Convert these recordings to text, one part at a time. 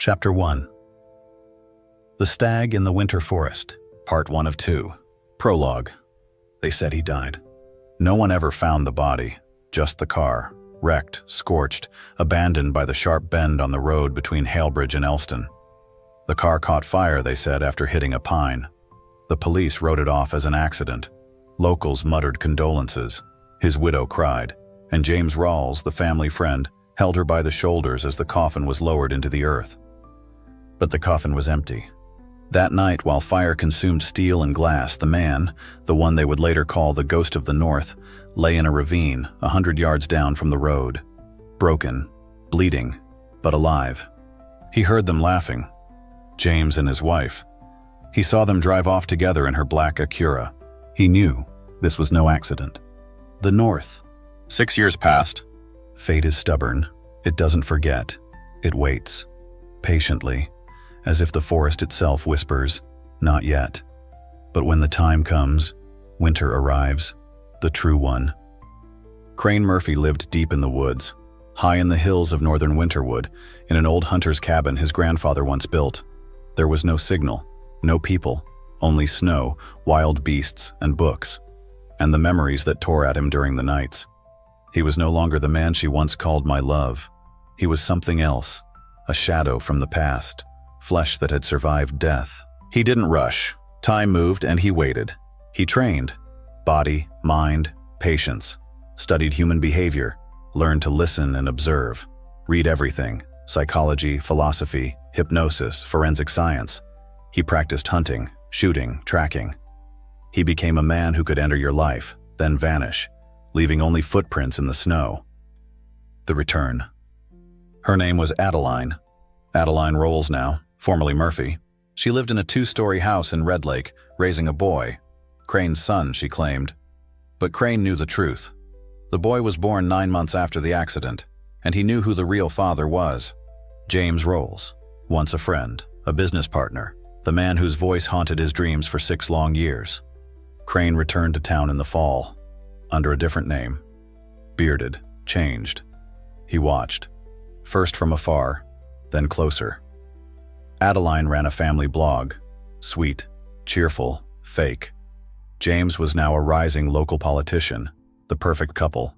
Chapter 1. The Stag in the Winter Forest, Part 1 of 2. Prologue. They said he died. No one ever found the body, just the car, wrecked, scorched, abandoned by the sharp bend on the road between Halebridge and Elston. The car caught fire, they said, after hitting a pine. The police wrote it off as an accident. Locals muttered condolences. His widow cried, and James Rawls, the family friend, held her by the shoulders as the coffin was lowered into the earth. But the coffin was empty. That night, while fire consumed steel and glass, the man, the one they would later call the Ghost of the North, lay in a ravine 100 yards down from the road. Broken, bleeding, but alive. He heard them laughing. James and his wife. He saw them drive off together in her black Acura. He knew this was no accident. The North. 6 years passed. Fate is stubborn. It doesn't forget. It waits. Patiently, as if the forest itself whispers, not yet. But when the time comes, winter arrives, the true one. Crane Murphy lived deep in the woods, high in the hills of Northern Winterwood, in an old hunter's cabin his grandfather once built. There was no signal, no people, only snow, wild beasts, and books, and the memories that tore at him during the nights. He was no longer the man she once called my love. He was something else, a shadow from the past, flesh that had survived death. He didn't rush. Time moved and he waited. He trained. Body, mind, patience. Studied human behavior. Learned to listen and observe. Read everything. Psychology, philosophy, hypnosis, forensic science. He practiced hunting, shooting, tracking. He became a man who could enter your life, then vanish, leaving only footprints in the snow. The return. Her name was Adeline. Adeline Rolls now, formerly Murphy. She lived in a 2-story house in Red Lake, raising a boy. Crane's son, she claimed. But Crane knew the truth. The boy was born 9 months after the accident, and he knew who the real father was. James Rolls, once a friend, a business partner, the man whose voice haunted his dreams for 6 long years. Crane returned to town in the fall, under a different name. Bearded, changed. He watched, first from afar, then closer. Adeline ran a family blog, sweet, cheerful, fake. James was now a rising local politician, the perfect couple.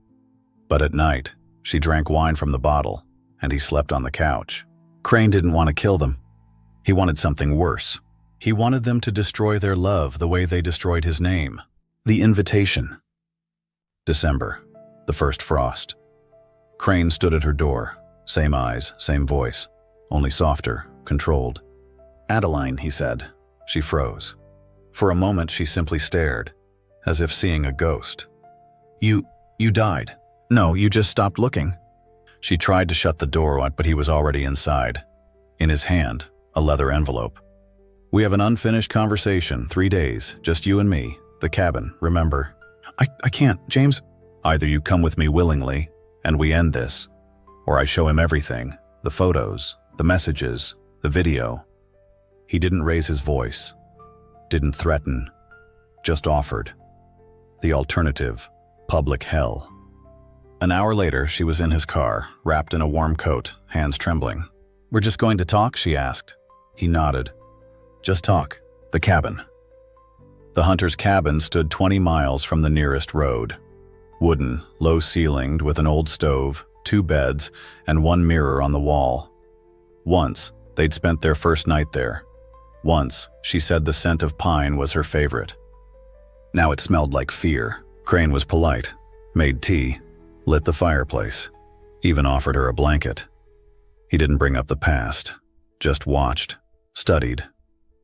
But at night, she drank wine from the bottle, and he slept on the couch. Crane didn't want to kill them. He wanted something worse. He wanted them to destroy their love the way they destroyed his name. The invitation. December, the first frost. Crane stood at her door, same eyes, same voice, only softer, controlled. Adeline, he said. She froze. For a moment she simply stared, as if seeing a ghost. You died. No, you just stopped looking. She tried to shut the door, but he was already inside. In his hand, a leather envelope. We have an unfinished conversation, 3 days, just you and me, the cabin, remember? I can't, James. Either you come with me willingly, and we end this, or I show him everything, the photos, the messages, the video. He didn't raise his voice, didn't threaten, just offered. The alternative, public hell. An hour later, she was in his car, wrapped in a warm coat, hands trembling. We're just going to talk, she asked. He nodded. Just talk. The cabin. The hunter's cabin stood 20 miles from the nearest road. Wooden, low-ceilinged, with an old stove, 2 beds, and 1 mirror on the wall. Once, they'd spent their first night there. Once, she said the scent of pine was her favorite. Now it smelled like fear. Crane was polite, made tea, lit the fireplace, even offered her a blanket. He didn't bring up the past, just watched, studied,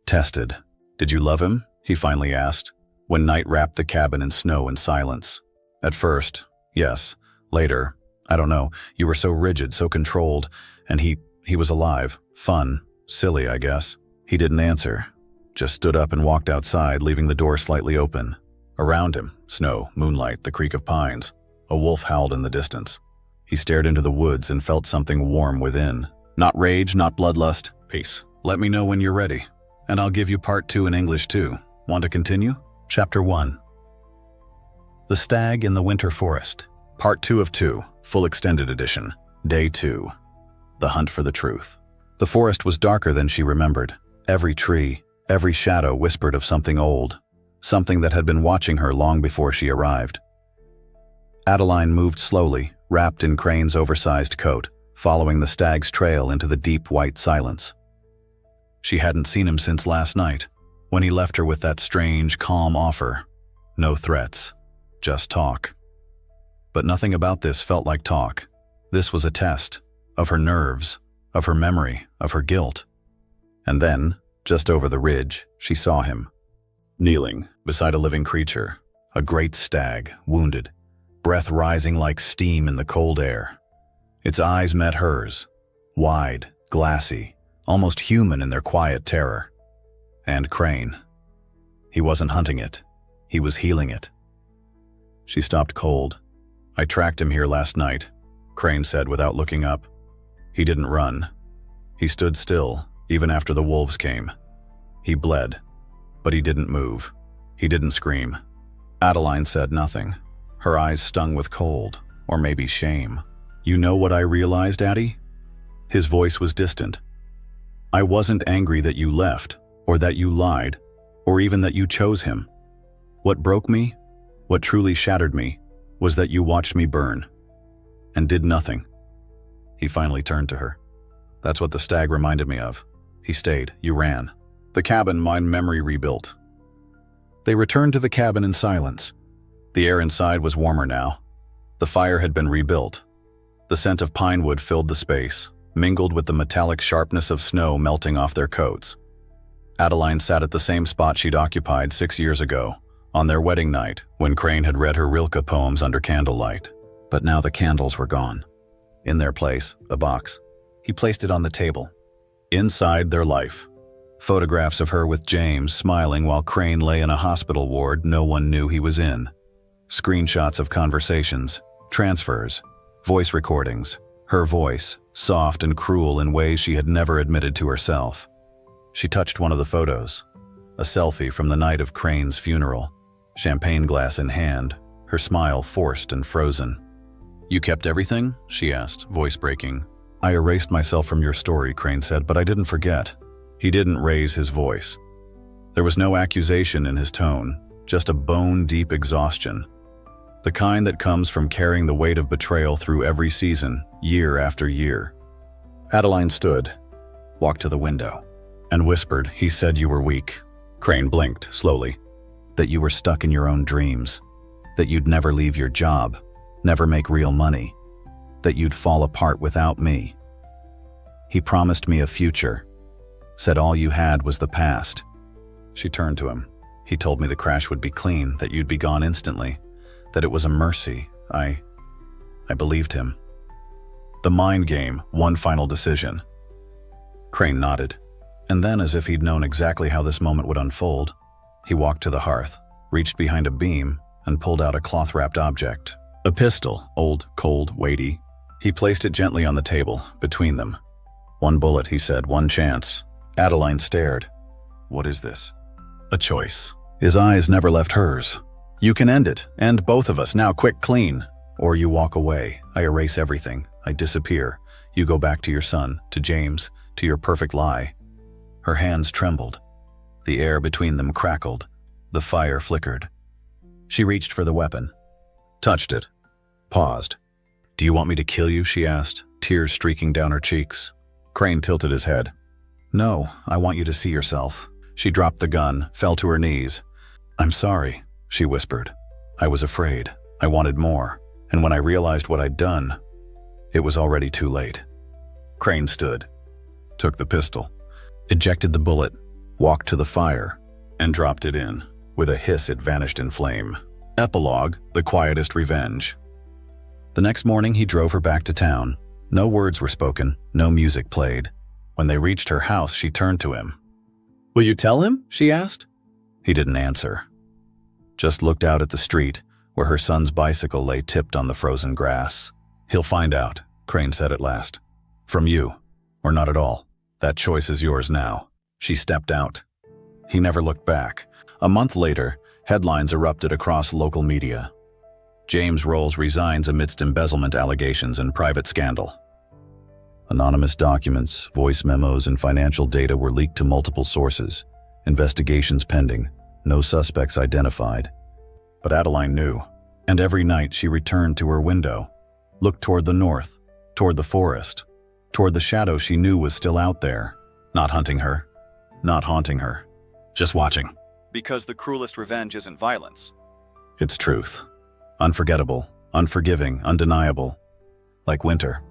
tested. Did you love him? He finally asked, when night wrapped the cabin in snow and silence. At first, yes. Later, I don't know, you were so rigid, so controlled, and he was alive, fun, silly, I guess. He didn't answer, just stood up and walked outside, leaving the door slightly open. Around him, snow, moonlight, the creak of pines. A wolf howled in the distance. He stared into the woods and felt something warm within. Not rage, not bloodlust. Peace. Let me know when you're ready, and I'll give you part 2 in English too. Want to continue? Chapter 1. The Stag in the Winter Forest, Part 2 of 2, Full Extended Edition, Day 2. The Hunt for the Truth. The forest was darker than she remembered. Every tree, every shadow whispered of something old, something that had been watching her long before she arrived. Adeline moved slowly, wrapped in Crane's oversized coat, following the stag's trail into the deep white silence. She hadn't seen him since last night, when he left her with that strange, calm offer. No threats, just talk. But nothing about this felt like talk. This was a test of her nerves, of her memory, of her guilt. And then, just over the ridge, she saw him, kneeling beside a living creature, a great stag, wounded, breath rising like steam in the cold air. Its eyes met hers, wide, glassy, almost human in their quiet terror. And Crane. He wasn't hunting it. He was healing it. She stopped cold. "I tracked him here last night," Crane said without looking up. He didn't run. He stood still, even after the wolves came. He bled, but he didn't move. He didn't scream. Adeline said nothing. Her eyes stung with cold, or maybe shame. "You know what I realized, Addie?" His voice was distant. "I wasn't angry that you left, or that you lied, or even that you chose him. What broke me, what truly shattered me, was that you watched me burn, and did nothing." He finally turned to her. "That's what the stag reminded me of. He stayed, you ran. The cabin, my memory rebuilt." They returned to the cabin in silence. The air inside was warmer now. The fire had been rebuilt. The scent of pine wood filled the space, mingled with the metallic sharpness of snow melting off their coats. Adeline sat at the same spot she'd occupied 6 years ago, on their wedding night, when Crane had read her Rilke poems under candlelight. But now the candles were gone. In their place, a box. He placed it on the table. Inside, their life. Photographs of her with James smiling while Crane lay in a hospital ward no one knew he was in. Screenshots of conversations, transfers, voice recordings. Her voice, soft and cruel in ways she had never admitted to herself. She touched one of the photos. A selfie from the night of Crane's funeral. Champagne glass in hand, her smile forced and frozen. "You kept everything?" she asked, voice breaking. "I erased myself from your story," Crane said, "but I didn't forget." He didn't raise his voice. There was no accusation in his tone, just a bone-deep exhaustion. The kind that comes from carrying the weight of betrayal through every season, year after year. Adeline stood, walked to the window, and whispered, "He said you were weak." Crane blinked, slowly. "That you were stuck in your own dreams. That you'd never leave your job, never make real money. That you'd fall apart without me. He promised me a future. Said all you had was the past." She turned to him. "He told me the crash would be clean, that you'd be gone instantly. That it was a mercy. I believed him. The mind game, one final decision." Crane nodded. And then, as if he'd known exactly how this moment would unfold, he walked to the hearth, reached behind a beam, and pulled out a cloth-wrapped object. A pistol, old, cold, weighty. He placed it gently on the table, between them. "One bullet," he said, "one chance." Adeline stared. "What is this?" "A choice." His eyes never left hers. "You can end it, end both of us, now, quick, clean. Or you walk away, I erase everything, I disappear. You go back to your son, to James, to your perfect lie." Her hands trembled. The air between them crackled. The fire flickered. She reached for the weapon. Touched it. Paused. "Do you want me to kill you?" she asked, tears streaking down her cheeks. Crane tilted his head. "No, I want you to see yourself." She dropped the gun, fell to her knees. "I'm sorry," she whispered. "I was afraid. I wanted more. And when I realized what I'd done, it was already too late." Crane stood, took the pistol, ejected the bullet, walked to the fire, and dropped it in. With a hiss, it vanished in flame. Epilogue, the quietest revenge. The next morning, he drove her back to town. No words were spoken, no music played. When they reached her house, she turned to him. "Will you tell him?" she asked. He didn't answer. Just looked out at the street, where her son's bicycle lay tipped on the frozen grass. "He'll find out," Crane said at last. "From you, or not at all. That choice is yours now." She stepped out. He never looked back. A month later, headlines erupted across local media. James Rolls resigns amidst embezzlement allegations and private scandal. Anonymous documents, voice memos, and financial data were leaked to multiple sources. Investigations pending, no suspects identified. But Adeline knew, and every night she returned to her window, looked toward the north, toward the forest, toward the shadow she knew was still out there, not hunting her, not haunting her, just watching. Because the cruelest revenge isn't violence. It's truth. Unforgettable, unforgiving, undeniable. Like winter.